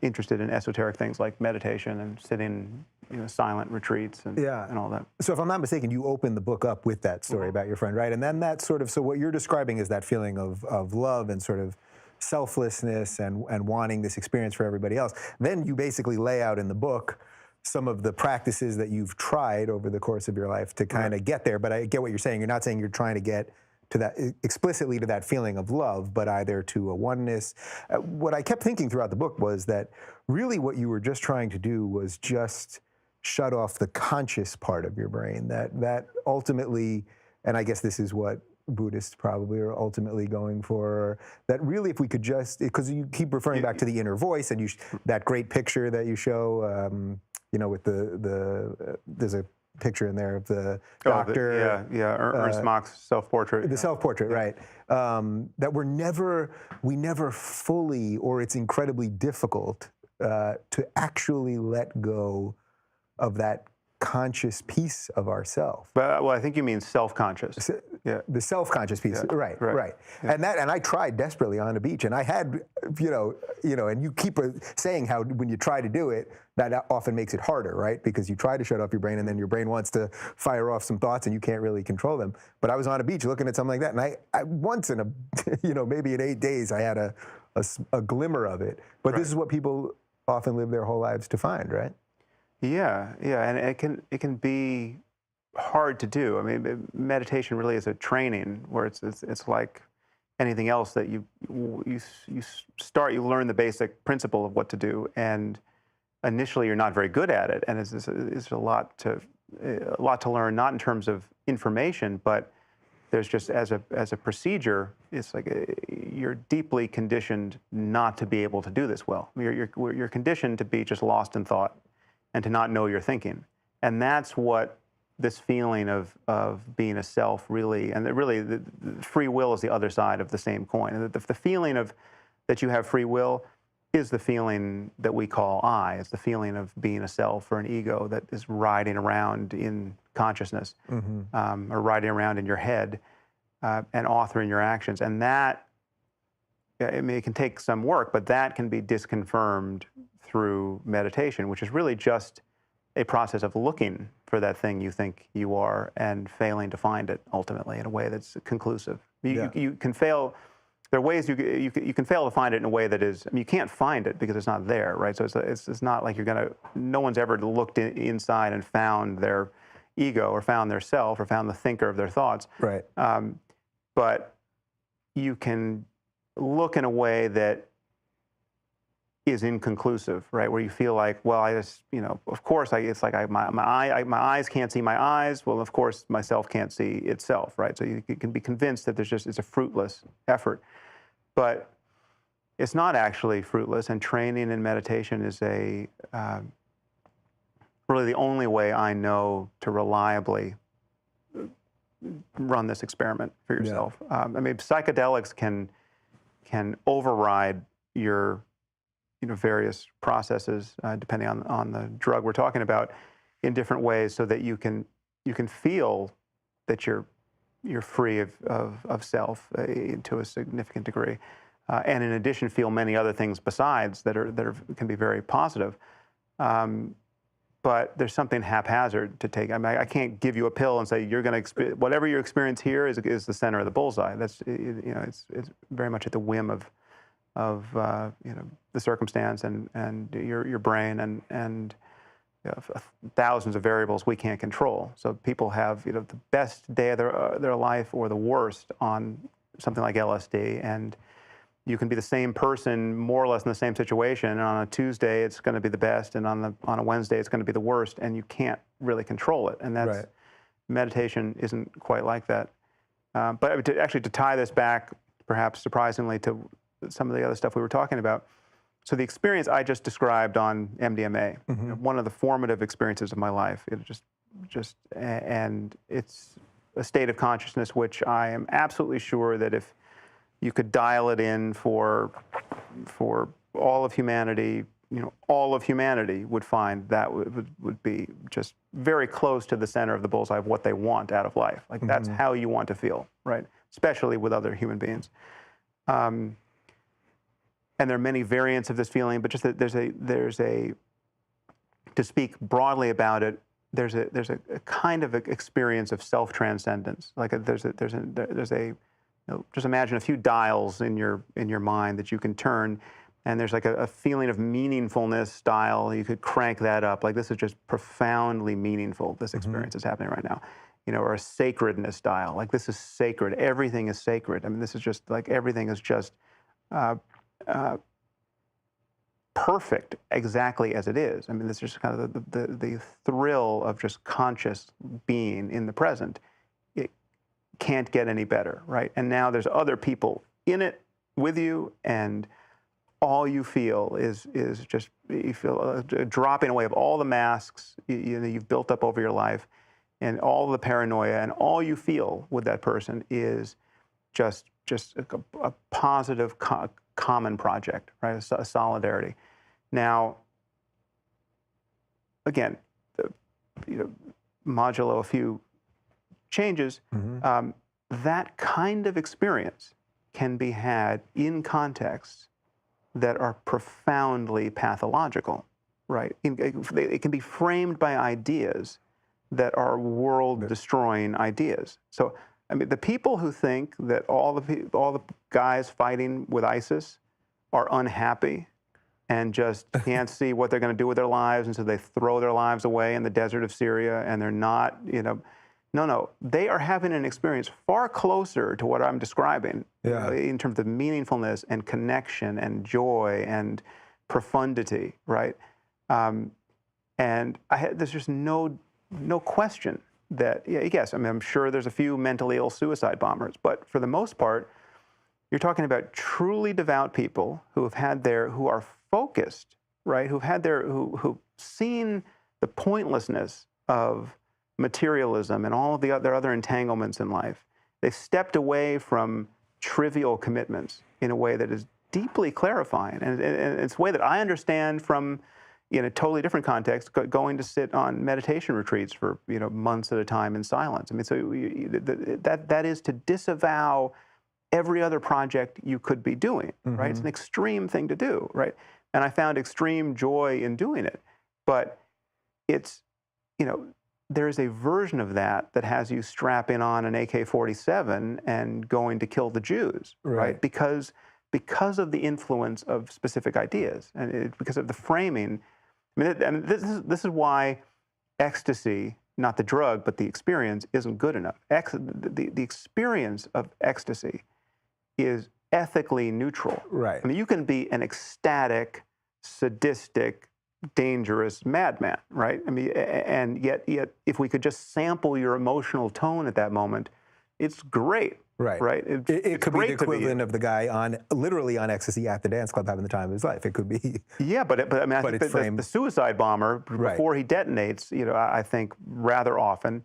interested in esoteric things like meditation and sitting, silent retreats and all that. So if I'm not mistaken, you opened the book up with that story about your friend, right? And then that sort of, so what you're describing is that feeling of love and sort of selflessness and wanting this experience for everybody else. Then you basically lay out in the book some of the practices that you've tried over the course of your life to kind of get there. But I get what you're saying. You're not saying you're trying to get to that explicitly to that feeling of love, but either to a oneness. What I kept thinking throughout the book was that really what you were just trying to do was just shut off the conscious part of your brain. That ultimately, and I guess this is what Buddhists probably are ultimately going for, that really if we could just, because you keep referring back to the inner voice, and that great picture that you show, with there's a picture in there of the Oh, doctor. Ernst Mach's self-portrait. The self-portrait, right? That we never fully, or it's incredibly difficult to actually let go of that conscious piece of ourself. But, well, I think you mean self-conscious. Yeah. The self-conscious piece, Yeah. right. Yeah. And I tried desperately on the beach, and I had, and you keep saying how when you try to do it, that often makes it harder, right? Because you try to shut off your brain, and then your brain wants to fire off some thoughts, and you can't really control them. But I was on a beach looking at something like that, and I once in a, maybe in 8 days, I had a glimmer of it. But this is what people often live their whole lives to find, right? Yeah, and it can be hard to do. I mean, meditation really is a training where it's like anything else that you learn the basic principle of what to do, and initially you're not very good at it, and it's a lot to learn, not in terms of information, but there's just as a procedure, it's like you're deeply conditioned not to be able to do this well. You're conditioned to be just lost in thought and to not know you're thinking. And that's what this feeling of being a self really, and the free will is the other side of the same coin. And the feeling of that you have free will is the feeling that we call I. It's the feeling of being a self or an ego that is riding around in consciousness, or riding around in your head and authoring your actions. And that, I mean, it can take some work, but that can be disconfirmed through meditation, which is really just a process of looking for that thing you think you are and failing to find it ultimately in a way that's conclusive. You can fail. There are ways you can fail to find it in a way that is. I mean, you can't find it because it's not there, right? So it's not like you're gonna. No one's ever looked inside and found their ego or found their self or found the thinker of their thoughts. Right. But you can look in a way that is inconclusive, right? Where you feel like, well, I just, of course, it's like my eyes can't see my eyes. Well, of course, myself can't see itself, right? So you can be convinced that it's a fruitless effort, but it's not actually fruitless. And training in meditation is really the only way I know to reliably run this experiment for yourself. I mean, psychedelics can override your various processes, depending on the drug we're talking about, in different ways, so that you can feel that you're free of self to a significant degree, and in addition feel many other things besides that can be very positive. But there's something haphazard to take. I mean, I can't give you a pill and say you're going to whatever you experience here is the center of the bullseye. That's it's very much at the whim of the circumstance and your brain and thousands of variables we can't control. So people have the best day of their life or the worst on something like LSD, and you can be the same person more or less in the same situation, and on a Tuesday it's going to be the best, and on a Wednesday it's going to be the worst, and you can't really control it. And that's meditation isn't quite like that. But to tie this back, perhaps surprisingly, to some of the other stuff we were talking about. So the experience I just described on MDMA, one of the formative experiences of my life, and it's a state of consciousness which I am absolutely sure that if you could dial it in for all of humanity, all of humanity would find that would be just very close to the center of the bullseye of what they want out of life. Like that's how you want to feel, right? Especially with other human beings. And there are many variants of this feeling, but just that there's a to speak broadly about it, there's a kind of experience of self-transcendence. Like there's a just imagine a few dials in your mind that you can turn, and there's like a feeling of meaningfulness dial. You could crank that up. Like this is just profoundly meaningful. This experience is happening right now. Or a sacredness dial. Like this is sacred. Everything is sacred. I mean, this is just like everything is just perfect exactly as it is. I mean, this is just kind of the thrill of just conscious being in the present. It can't get any better, right? And now there's other people in it with you, and all you feel is just, you feel a dropping away of all the masks you've built up over your life, and all the paranoia, and all you feel with that person is just a positive common project, right? A solidarity. Now, again, modulo a few changes, that kind of experience can be had in contexts that are profoundly pathological, right? It can be framed by ideas that are world-destroying ideas. So, I mean, the people who think that all the guys fighting with ISIS are unhappy and just can't see what they're going to do with their lives, and so they throw their lives away in the desert of Syria, and they're not, no, they are having an experience far closer to what I'm describing in terms of meaningfulness and connection and joy and profundity, right? And there's just no question that, yes, I mean, I'm sure there's a few mentally ill suicide bombers, but for the most part, you're talking about truly devout people who are focused, right? Who've seen the pointlessness of materialism and all of their other entanglements in life. They've stepped away from trivial commitments in a way that is deeply clarifying, and it's a way that I understand from, in a totally different context, going to sit on meditation retreats for months at a time in silence. I mean, so that is to disavow every other project you could be doing, right? It's an extreme thing to do, right? And I found extreme joy in doing it. But it's, there is a version of that has you strapping on an AK-47 and going to kill the Jews, right? Because of the influence of specific ideas and because of the framing. I mean, this is why ecstasy, not the drug, but the experience, isn't good enough. The experience of ecstasy is ethically neutral. Right. I mean, you can be an ecstatic, sadistic, dangerous madman, right? I mean, and yet, if we could just sample your emotional tone at that moment, it's great. Right. It could be the equivalent of the guy literally on ecstasy at the dance club having the time of his life. It could be. Yeah, but I mean, I think the suicide bomber, before he detonates, I think rather often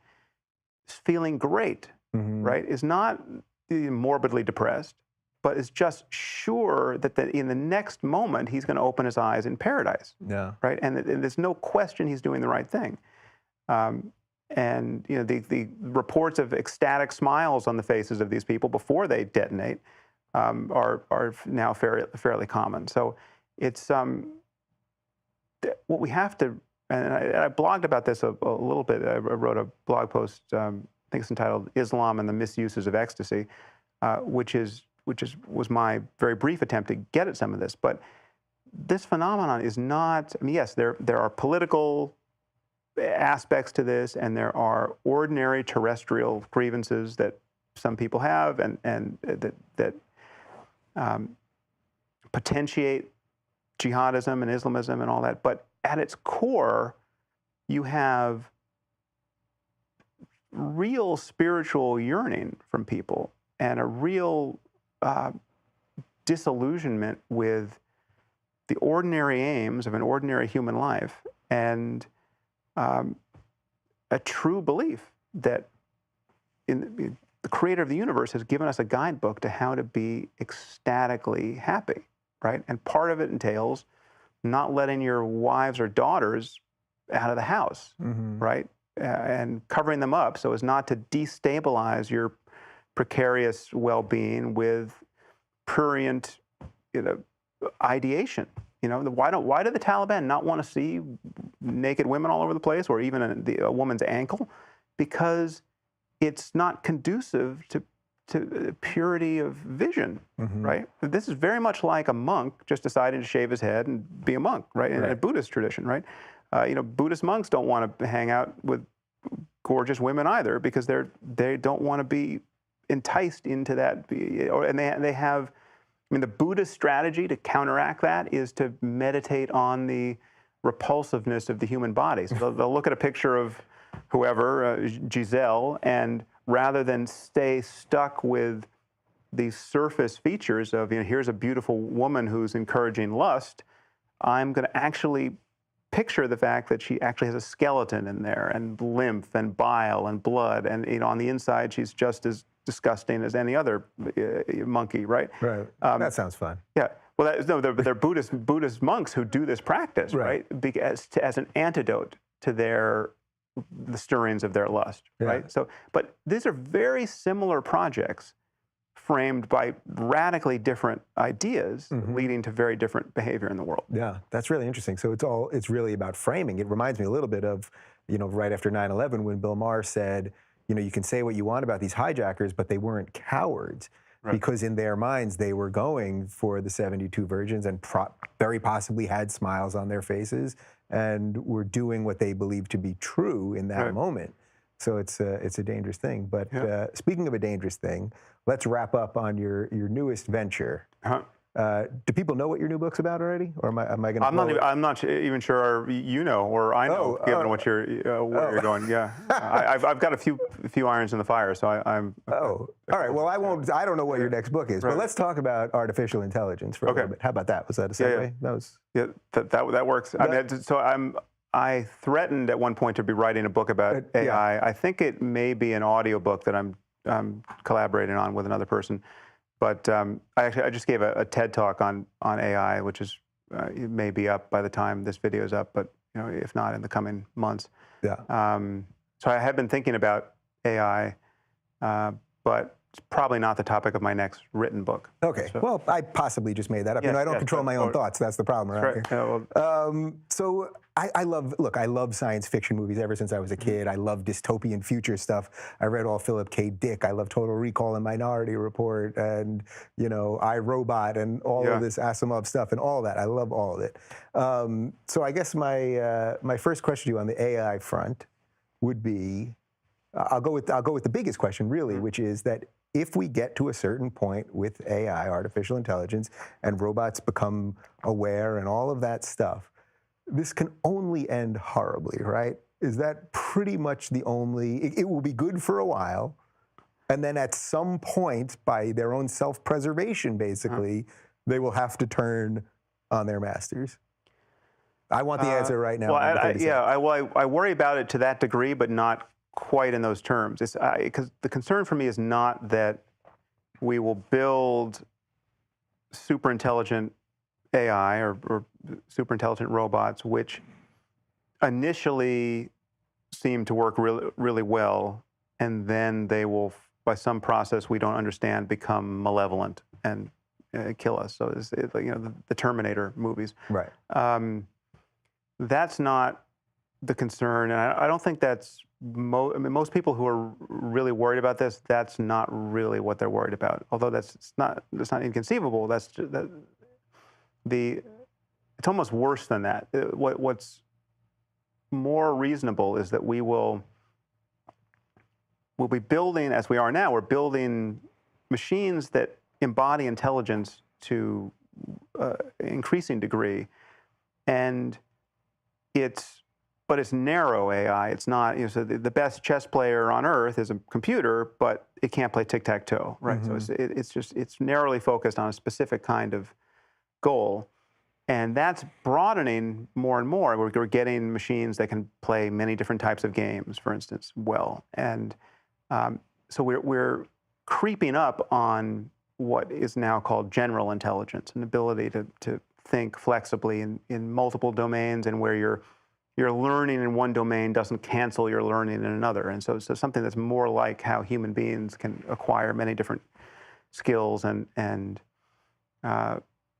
is feeling great, right? Is not morbidly depressed, but is just sure that in the next moment he's going to open his eyes in paradise. Yeah. Right. And there's no question he's doing the right thing. And the reports of ecstatic smiles on the faces of these people before they detonate are now fairly common. So it's what we have to. And I blogged about this a little bit. I wrote a blog post. I think it's entitled "Islam and the Misuses of Ecstasy," which was my very brief attempt to get at some of this. But this phenomenon is not. I mean, yes, there are political aspects to this, and there are ordinary terrestrial grievances that some people have, and that potentiate jihadism and Islamism and all that. But at its core, you have real spiritual yearning from people and a real disillusionment with the ordinary aims of an ordinary human life, and a true belief that the creator of the universe has given us a guidebook to how to be ecstatically happy, right? And part of it entails not letting your wives or daughters out of the house, right? And covering them up so as not to destabilize your precarious well-being with prurient, ideation. Why do the Taliban not want to see naked women all over the place, or even a woman's ankle? Because it's not conducive to purity of vision, right? This is very much like a monk just deciding to shave his head and be a monk, right? In a Buddhist tradition, right? Buddhist monks don't want to hang out with gorgeous women either, because they don't want to be enticed into that, and they have. I mean, the Buddhist strategy to counteract that is to meditate on the repulsiveness of the human body. So they'll look at a picture of whoever, Giselle, and rather than stay stuck with these surface features of, here's a beautiful woman who's encouraging lust, I'm going to actually picture the fact that she actually has a skeleton in there, and lymph and bile and blood, and on the inside she's just as disgusting as any other monkey, right? Right. That sounds fun. Yeah. Well, they're Buddhist monks who do this practice, right? Because as an antidote to the stirrings of their lust, right? So, but these are very similar projects, framed by radically different ideas, leading to very different behavior in the world. Yeah, that's really interesting. So it's really about framing. It reminds me a little bit of, right after 9/11 when Bill Maher said, you can say what you want about these hijackers, but they weren't cowards. Right. Because in their minds, they were going for the 72 virgins and very possibly had smiles on their faces and were doing what they believed to be true in that moment. So it's a dangerous thing. But speaking of a dangerous thing, let's wrap up on your newest venture. Do people know what your new book's about already, or am I going to? I'm not even sure you know, or I know, given what where you're going. Yeah, I've got a few irons in the fire, so I'm. All right. Well, I don't know what your next book is, but let's talk about artificial intelligence for a little bit. How about that? Was that a segue? That works. I threatened at one point to be writing a book about AI. I think it may be an audio book that I'm collaborating on with another person. But I just gave a TED talk on AI, which is it may be up by the time this video is up, but if not in the coming months. Yeah. So I have been thinking about AI, but it's probably not the topic of my next written book. Okay. So, well, I possibly just made that up. I don't control my own thoughts. That's the problem around here. So I love science fiction movies ever since I was a kid. I love dystopian future stuff. I read all Philip K. Dick. I love Total Recall and Minority Report and, I, Robot and all of this Asimov stuff and all that. I love all of it. So I guess my first question to you on the AI front would be, I'll go with the biggest question really, which is that if we get to a certain point with AI, artificial intelligence, and robots become aware and all of that stuff, this can only end horribly, right? Is that pretty much the only? It will be good for a while, and then at some point, by their own self-preservation, basically, they will have to turn on their masters. I want the answer right now. Well, I worry about it to that degree, but not quite in those terms. It's because the concern for me is not that we will build super intelligent AI or super intelligent robots, which initially seem to work really, really well, and then they will, by some process we don't understand, become malevolent and kill us. So it's the Terminator movies. Right. That's not the concern, and I don't think that's most people who are really worried about this. That's not really what they're worried about. Although that's not inconceivable. It's almost worse than that. What's more reasonable is that we'll be building, as we are now, we're building machines that embody intelligence to increasing degree, but it's narrow AI. It's not, so the best chess player on earth is a computer, but it can't play tic-tac-toe, right? Mm-hmm. So it's narrowly focused on a specific kind of goal. And that's broadening more and more. We're getting machines that can play many different types of games, for instance, well. And so we're creeping up on what is now called general intelligence, an ability to think flexibly in multiple domains, and where your learning in one domain doesn't cancel your learning in another. And so something that's more like how human beings can acquire many different skills and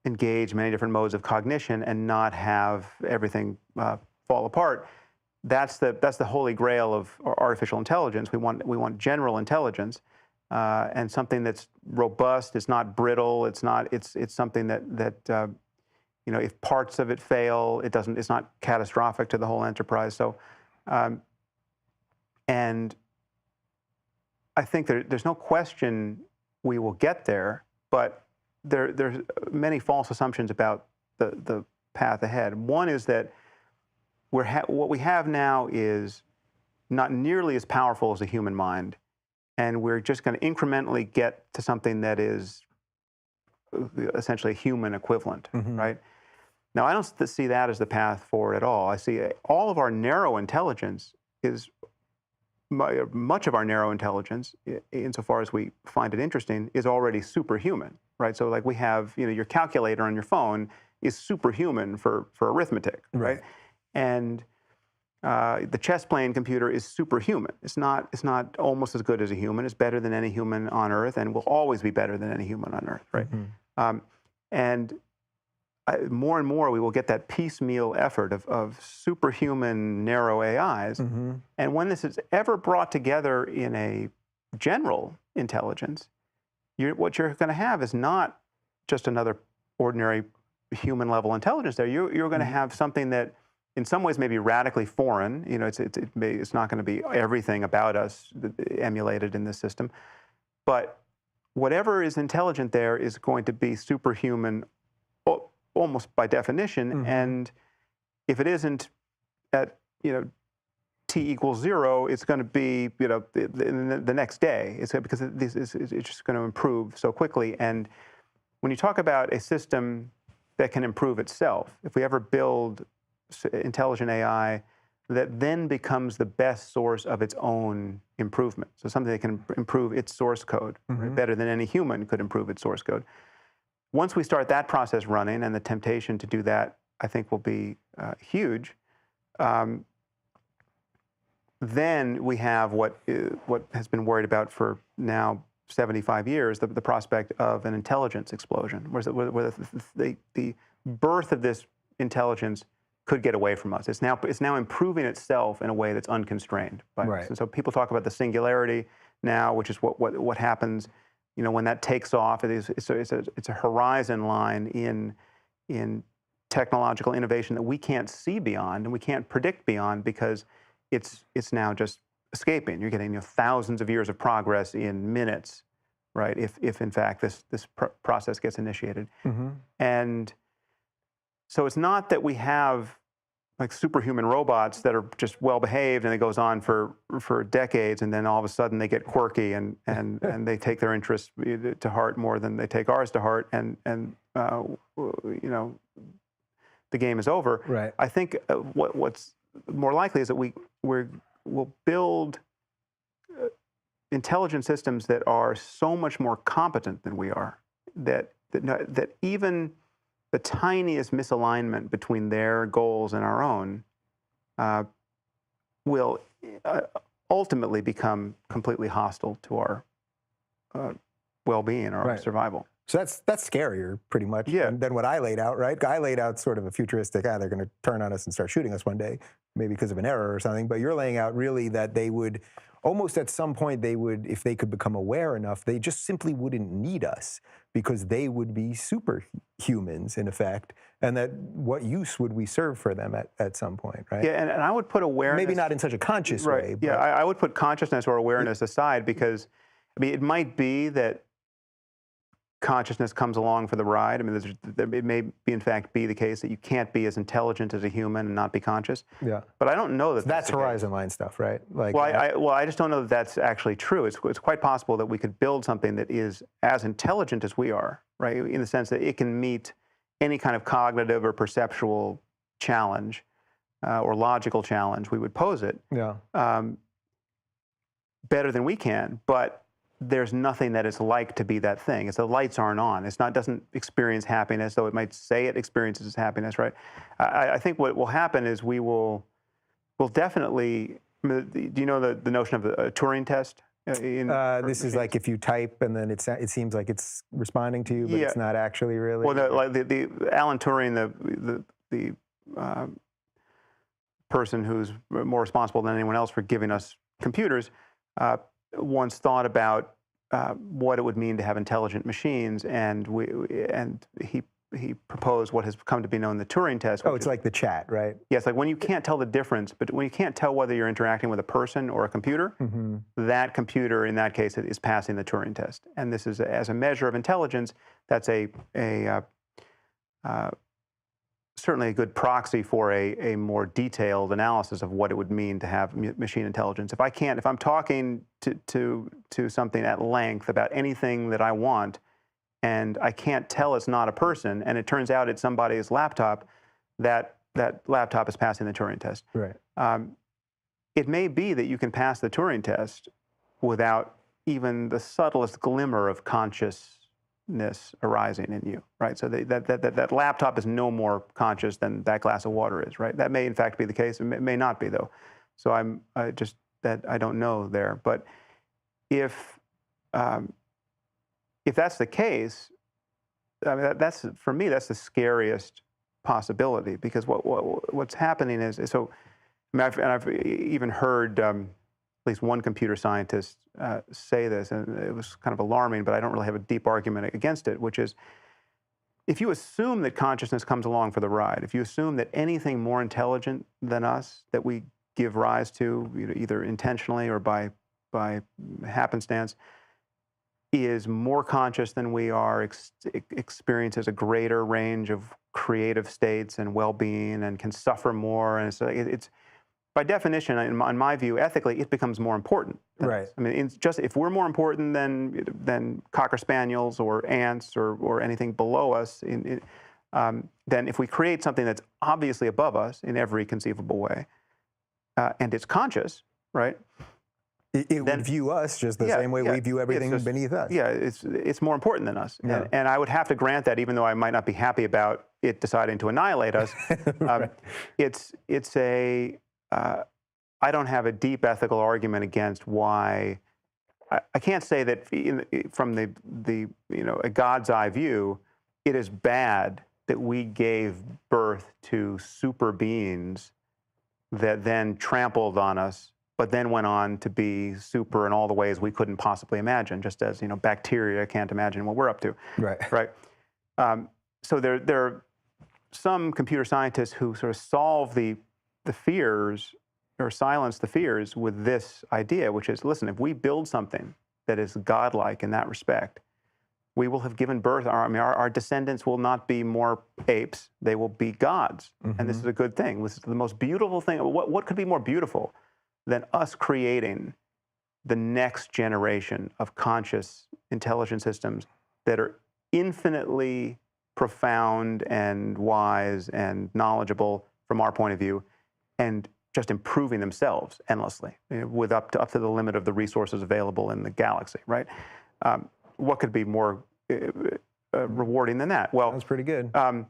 engage many different modes of cognition and not have everything fall apart. That's the holy grail of artificial intelligence. We want general intelligence and something that's robust. It's not brittle. It's something that if parts of it fail, it's not catastrophic to the whole enterprise. So, and I think there's no question we will get there, but there's many false assumptions about the path ahead. One is that what we have now is not nearly as powerful as the human mind, and we're just going to incrementally get to something that is essentially a human equivalent, mm-hmm. right? Now, I don't see that as the path forward at all. I see all of our narrow intelligence is much of our narrow intelligence, insofar as we find it interesting, is already superhuman, right? So, like we have, your calculator on your phone is superhuman for arithmetic, right? And the chess playing computer is superhuman. It's not almost as good as a human. It's better than any human on Earth, and will always be better than any human on Earth, right? And more and more, we will get that piecemeal effort of superhuman narrow AIs. And when this is ever brought together in a general intelligence, what you're going to have is not just another ordinary human level intelligence there. You're going to have something that in some ways may be radically foreign. It's not going to be everything about us emulated in this system. But whatever is intelligent there is going to be superhuman almost by definition, and if it isn't at t equals 0, it's going to be the next day. It's because it's just going to improve so quickly. And when you talk about a system that can improve itself, if we ever build intelligent AI that then becomes the best source of its own improvement, so something that can improve its source code right, better than any human could improve its source code. Once we start that process running, and the temptation to do that, I think, will be huge, then we have what has been worried about for now 75 years, the prospect of an intelligence explosion, where the birth of this intelligence could get away from us. It's now improving itself in a way that's unconstrained by us. And so people talk about the singularity now, which is what happens. When that takes off, it's a horizon line in technological innovation that we can't see beyond and we can't predict beyond, because it's now just escaping. You're getting thousands of years of progress in minutes, right? If in fact this process gets initiated, and so it's not that we have like superhuman robots that are just well behaved and it goes on for decades, and then all of a sudden they get quirky and they take their interests to heart more than they take ours to heart, and the game is over. Right. I think what's more likely is that we'll build intelligent systems that are so much more competent than we are, that even the tiniest misalignment between their goals and our own will ultimately become completely hostile to our well-being or our survival. So that's scarier, pretty much, than what I laid out, right? I laid out sort of a futuristic, they're going to turn on us and start shooting us one day, maybe because of an error or something. But you're laying out really that they would, almost at some point, if they could become aware enough, they just simply wouldn't need us, because they would be superhumans, in effect, and that what use would we serve for them at some point, right? Yeah, and I would put awareness... Maybe not in such a conscious way. But I would put consciousness or awareness aside, because, it might be that consciousness comes along for the ride. It may in fact be the case that you can't be as intelligent as a human and not be conscious. Yeah. But I don't know that that's horizon line stuff, right? I just don't know that that's actually true. It's quite possible that we could build something that is as intelligent as we are, right? In the sense that it can meet any kind of cognitive or perceptual challenge or logical challenge we would pose it. Better than we can, but there's nothing that it's like to be that thing. It's the lights aren't on. Doesn't experience happiness, though it might say it experiences happiness, right? I think what will happen is we'll definitely. Do you know the notion of a Turing test? This is like if you type and then it seems like it's responding to you, but it's not actually really. Well, the Alan Turing, the person who's more responsible than anyone else for giving us computers, once thought about what it would mean to have intelligent machines, and he proposed what has come to be known the Turing test. Oh, it's like the chat, right? Yes, like when you can't tell the difference, but when you can't tell whether you're interacting with a person or a computer, that computer in that case is passing the Turing test. And this is as a measure of intelligence. That's certainly a good proxy for a more detailed analysis of what it would mean to have machine intelligence. If I'm talking to something at length about anything that I want, and I can't tell it's not a person, and it turns out it's somebody's laptop, that laptop is passing the Turing test. Right. It may be that you can pass the Turing test without even the subtlest glimmer of consciousness arising in you, right? So that laptop is no more conscious than that glass of water is, right? That may in fact be the case. It may not be though. So I don't know there. But if that's the case, I mean, that's for me, that's the scariest possibility, because what's happening is so. I mean, I've even heard at least one computer scientist say this, and it was kind of alarming, but I don't really have a deep argument against it, which is, if you assume that consciousness comes along for the ride, if you assume that anything more intelligent than us that we give rise to, either intentionally or by happenstance, is more conscious than we are, experiences a greater range of creative states and well-being, and can suffer more, and it's by definition, in my view, ethically, it becomes more important. Right. I mean, just if we're more important than Cocker Spaniels or ants or anything below us, then if we create something that's obviously above us in every conceivable way, and it's conscious, right? It would view us just the same way we view everything beneath us. Yeah, it's more important than us. Yeah. And I would have to grant that, even though I might not be happy about it deciding to annihilate us. Right. It's a I don't have a deep ethical argument against why. I can't say that from the a God's eye view, it is bad that we gave birth to super beings that then trampled on us, but then went on to be super in all the ways we couldn't possibly imagine, just as bacteria can't imagine what we're up to. Right. Right. So there are some computer scientists who sort of solve the fears, or silence the fears, with this idea, which is, listen, if we build something that is godlike in that respect, we will have given birth. Our descendants will not be more apes; they will be gods, and this is a good thing. This is the most beautiful thing. What could be more beautiful than us creating the next generation of conscious, intelligent systems that are infinitely profound and wise and knowledgeable from our point of view, and just improving themselves endlessly, with up to the limit of the resources available in the galaxy, right? What could be more rewarding than that? Well, That's pretty good. and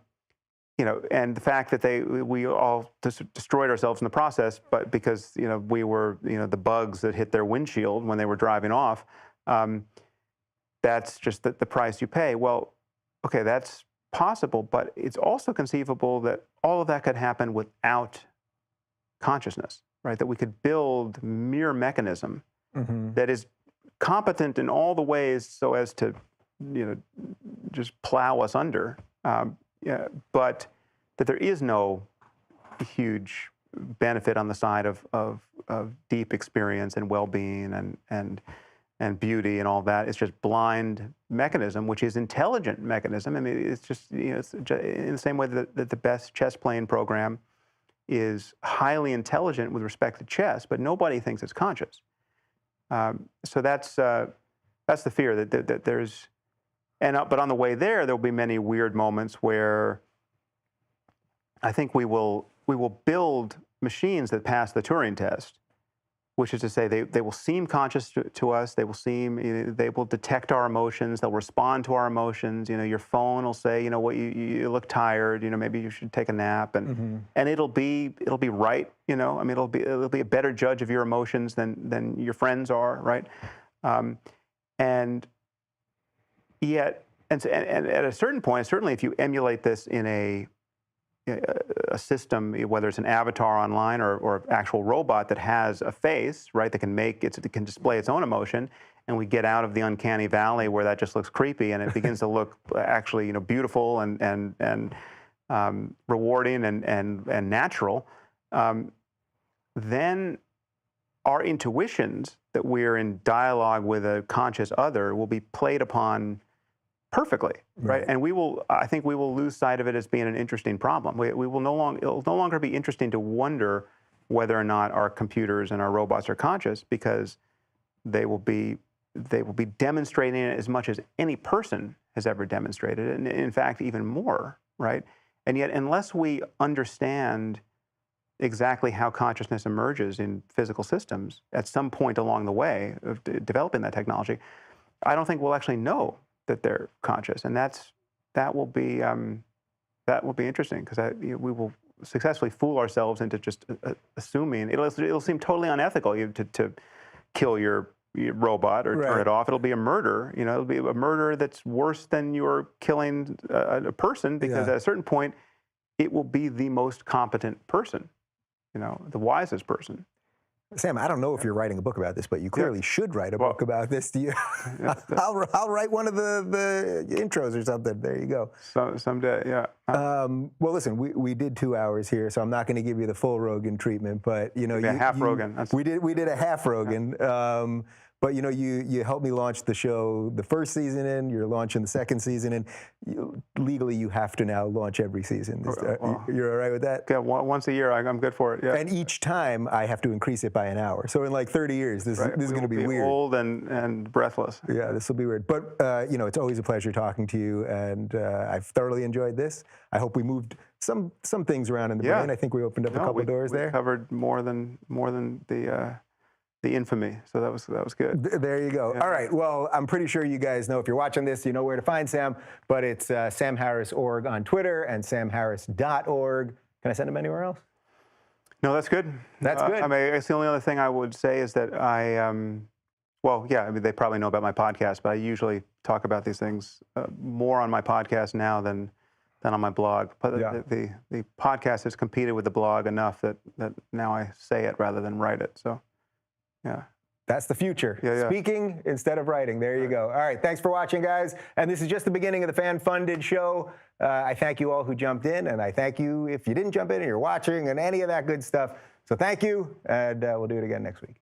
the fact that we all destroyed ourselves in the process, but because we were the bugs that hit their windshield when they were driving off, that's just the price you pay. Well, okay, that's possible, but it's also conceivable that all of that could happen without consciousness, right? That we could build mere mechanism that is competent in all the ways so as to, just plow us under, but that there is no huge benefit on the side of deep experience and well-being and beauty and all that. It's just blind mechanism, which is intelligent mechanism. I mean, it's just it's in the same way that the best chess playing program is highly intelligent with respect to chess, but nobody thinks it's conscious. So that's the fear that there's, but on the way there will be many weird moments where I think we will build machines that pass the Turing test, which is to say they will seem conscious to us. They will detect our emotions. They'll respond to our emotions. Your phone will say, you look tired. Maybe you should take a nap, and it'll be right. It'll be a better judge of your emotions than your friends are, right? And yet, and at a certain point, certainly if you emulate this in a system, whether it's an avatar online or actual robot that has a face, right, that can display its own emotion, and we get out of the uncanny valley where that just looks creepy and it begins to look actually, beautiful and rewarding and natural, then our intuitions that we're in dialogue with a conscious other will be played upon perfectly, right? And I think we will lose sight of it as being an interesting problem. It'll no longer be interesting to wonder whether or not our computers and our robots are conscious, because they will be demonstrating it as much as any person has ever demonstrated it, and in fact, even more, right? And yet, unless we understand exactly how consciousness emerges in physical systems at some point along the way of developing that technology, I don't think we'll actually know that they're conscious, and that will be interesting, because we will successfully fool ourselves into just assuming it'll seem totally unethical to kill your robot or turn it off. It'll be a murder. It'll be a murder that's worse than you're killing a person, because at a certain point, it will be the most competent person, the wisest person. Sam, I don't know if you're writing a book about this, but you clearly should write a book about this. I'll write one of the intros or something. There you go. Someday, yeah. Well, listen, we did 2 hours here, so I'm not going to give you the full Rogan treatment, but half Rogan. We did a half Rogan. But you helped me launch the show the first season in. You're launching the second season in. Legally, you have to now launch every season. You're all right with that? Yeah, once a year, I'm good for it. Yeah. And each time I have to increase it by an hour. So in like 30 years, this is going to be weird. Old and breathless. Yeah, this will be weird. But it's always a pleasure talking to you, and I've thoroughly enjoyed this. I hope we moved some things around in the brain. I think we opened up a couple doors there. We covered more than the infamy, so that was good. There you go. Yeah. All right. Well, I'm pretty sure you guys know, if you're watching this, you know where to find Sam. But it's samharris.org on Twitter and samharris.org. Can I send him anywhere else? No, that's good. That's good. I mean, I guess the only other thing I would say is that they probably know about my podcast, but I usually talk about these things more on my podcast now than on my blog. But the podcast has competed with the blog enough that now I say it rather than write it. So. Yeah. That's the future. Speaking instead of writing. There you go. All right. Thanks for watching, guys. And this is just the beginning of the fan-funded show. I thank you all who jumped in, and I thank you if you didn't jump in and you're watching and any of that good stuff. So thank you, and we'll do it again next week.